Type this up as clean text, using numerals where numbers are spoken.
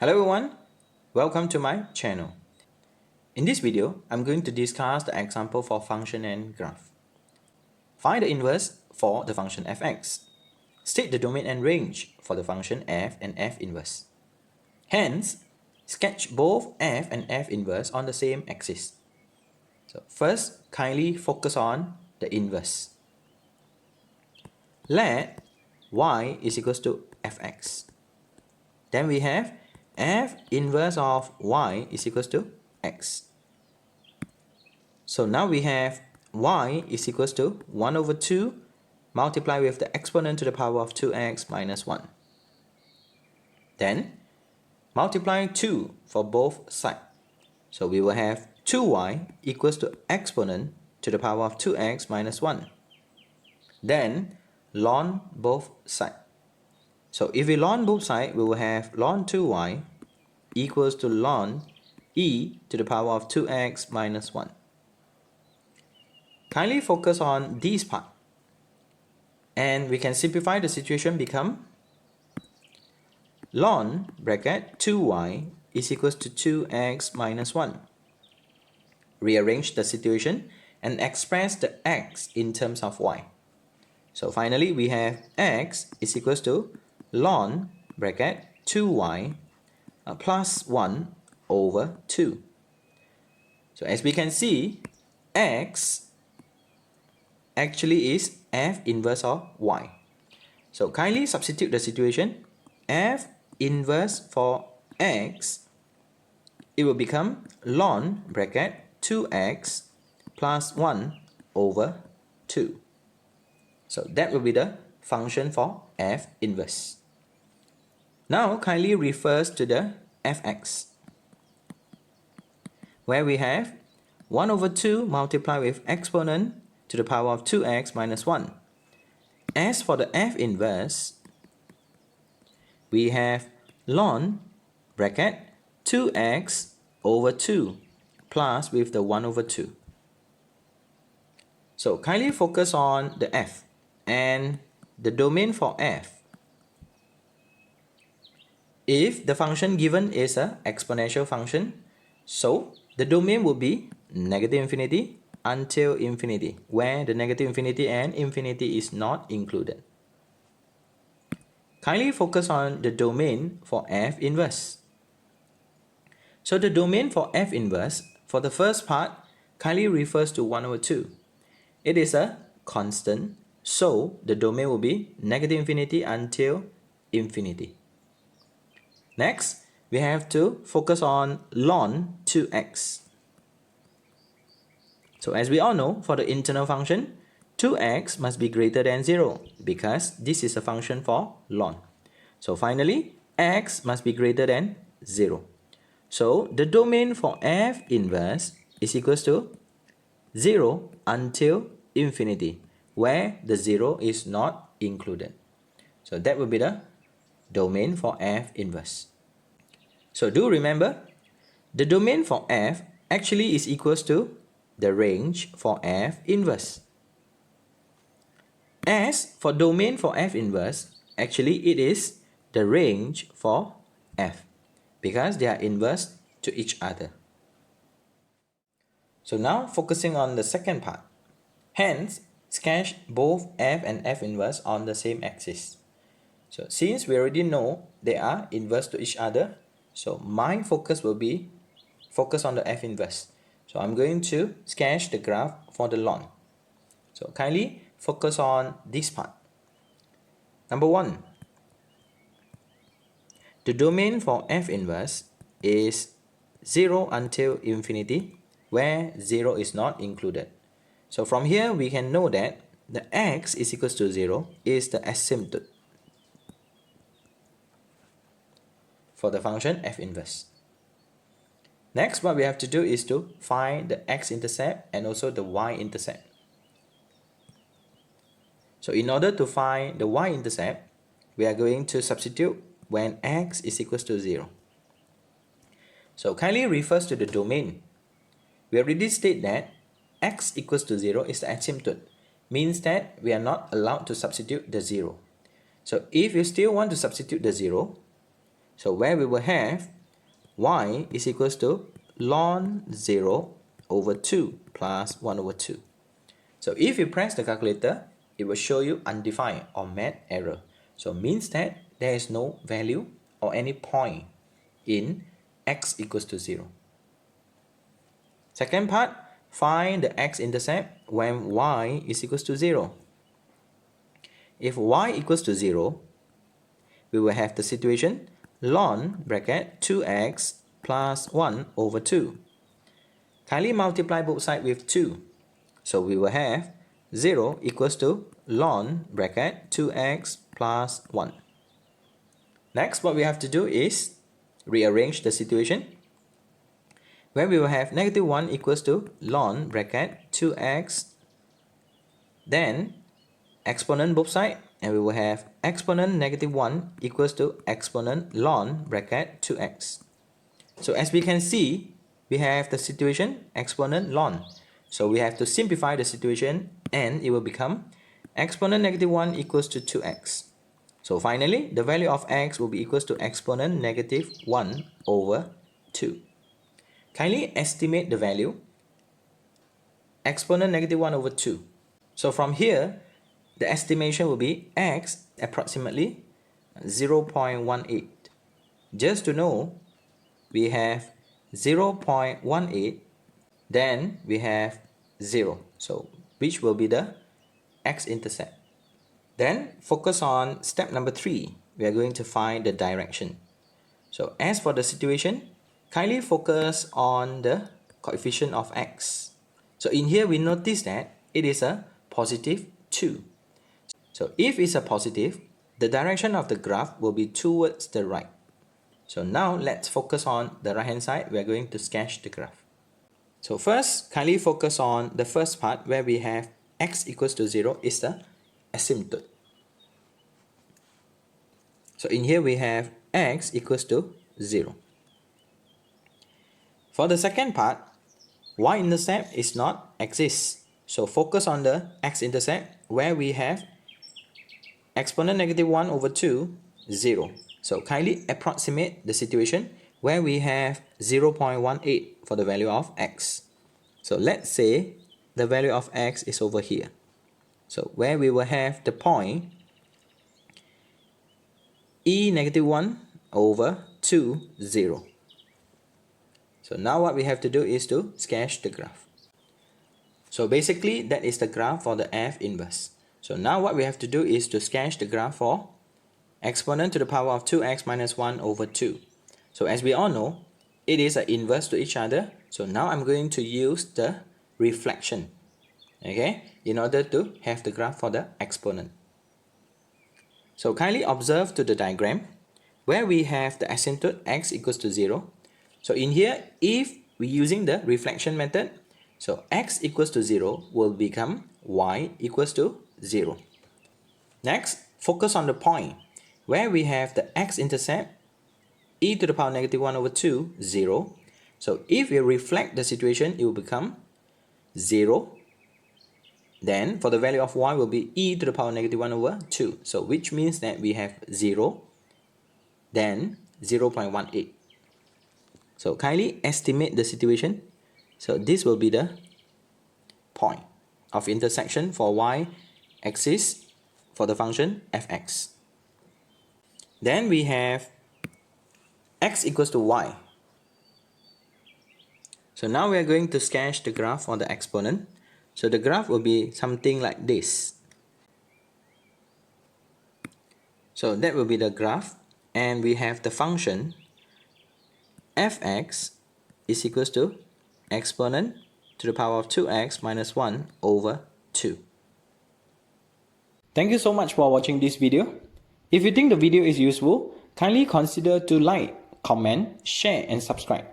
Hello everyone, welcome to my channel. In this video, I'm going to discuss the example for function and graph. Find the inverse for the function fx. State the domain and range for the function f and f inverse. Hence, sketch both f and f inverse on the same axis. So first, kindly focus on the inverse. Let y is equals to fx. Then we have f inverse of y is equals to x. So now we have y is equals to 1 over 2 multiplied with the exponent to the power of 2x minus 1. Then multiply 2 for both sides. So we will have 2y equals to exponent to the power of 2x minus 1. Then ln both sides. So if we ln both sides, we will have ln 2y equals to ln e to the power of 2x minus 1. Kindly focus on this part. And we can simplify the situation become ln bracket 2y is equals to 2x minus 1. Rearrange the situation and express the x in terms of y. So finally we have x is equals to ln bracket 2y plus 1 over 2. So as we can see, x actually is f inverse of y. So kindly substitute the situation. F inverse for x, it will become ln bracket 2x plus 1 over 2. So that will be the function for f inverse. Now kindly refers to the fx, where we have 1 over 2 multiplied with exponent to the power of 2x minus 1. As for the f inverse, we have ln bracket 2x over 2 plus with the 1 over 2. So kindly focus on the f and the domain for f. If the function given is an exponential function, so the domain will be negative infinity until infinity, where the negative infinity and infinity is not included. Kindly focus on the domain for f inverse. So the domain for f inverse, for the first part, kindly refers to 1 over 2. It is a constant, so the domain will be negative infinity until infinity. Next, we have to focus on ln 2x. So as we all know, for the internal function, 2x must be greater than 0 because this is a function for ln. So finally, x must be greater than 0. So the domain for f inverse is equals to 0 until infinity, where the 0 is not included. So that will be the domain for f inverse. So do remember, the domain for f actually is equals to the range for f inverse. As for domain for f inverse, actually it is the range for f because they are inverse to each other. So now focusing on the second part. Hence, sketch both f and f inverse on the same axis. So since we already know they are inverse to each other, so my focus will be focus on the f inverse. So I'm going to sketch the graph for the ln. So kindly focus on this part. Number 1. The domain for f inverse is 0 until infinity, where 0 is not included. So from here we can know that the x is equals to 0 is the asymptote for the function f inverse. Next, what we have to do is to find the x-intercept and also the y-intercept. So in order to find the y-intercept, we are going to substitute when x is equals to 0. So kindly refers to the domain. We already state that x equals to 0 is the asymptote, means that we are not allowed to substitute the 0. So if you still want to substitute the 0, So where we will have y is equals to ln 0 over 2 plus 1 over 2. So if you press the calculator, it will show you undefined or mad error. So means that there is no value or any point in x equals to 0. Second part, find the x-intercept when y is equals to 0. If y equals to 0, we will have the situation ln bracket 2x plus 1 over 2. Kindly multiply both sides with 2. So we will have 0 equals to ln bracket 2x plus 1. Next, what we have to do is rearrange the situation, where we will have negative 1 equals to ln bracket 2x, then exponent both sides, and we will have exponent negative 1 equals to exponent ln bracket 2x. So as we can see, we have the situation exponent ln. So we have to simplify the situation and it will become exponent negative 1 equals to 2x. So finally, the value of x will be equals to exponent negative 1 over 2. Kindly estimate the value exponent negative 1 over 2. So from here, the estimation will be x approximately 0.18. Just to know, we have 0.18, then we have 0. So which will be the x-intercept. Then focus on step number 3. We are going to find the direction. So as for the situation, kindly focus on the coefficient of x. So in here we notice that it is a positive 2. So if it's a positive, the direction of the graph will be towards the right. So now let's focus on the right hand side. We are going to sketch the graph. So first, kindly focus on the first part where we have x equals to 0 is the asymptote. So in here we have x equals to 0. For the second part, y-intercept is not exist. So focus on the x-intercept where we have exponent negative 1 over 2, 0. So kindly approximate the situation where we have 0.18 for the value of x. So let's say the value of x is over here. So where we will have the point e negative 1 over 2, 0. So now what we have to do is to sketch the graph. So basically that is the graph for the f inverse. So now what we have to do is to sketch the graph for exponent to the power of 2x minus 1 over 2. So as we all know, it is an inverse to each other. So now I'm going to use the reflection, okay, in order to have the graph for the exponent. So kindly observe to the diagram where we have the asymptote x equals to 0. So in here, if we're using the reflection method, so x equals to 0 will become y equals to 0. Next, focus on the point where we have the x-intercept e to the power negative 1 over 2, 0. So if we reflect the situation, it will become 0. Then for the value of y will be e to the power negative 1 over 2. So which means that we have 0, then 0.18. So kindly estimate the situation. So this will be the point of intersection for y-axis for the function fx. Then we have x equals to y. So now we are going to sketch the graph for the exponent. So the graph will be something like this. So that will be the graph, and we have the function fx is equals to exponent to the power of 2x minus 1 over 2. Thank you so much for watching this video. If you think the video is useful, kindly consider to like, comment, share and subscribe.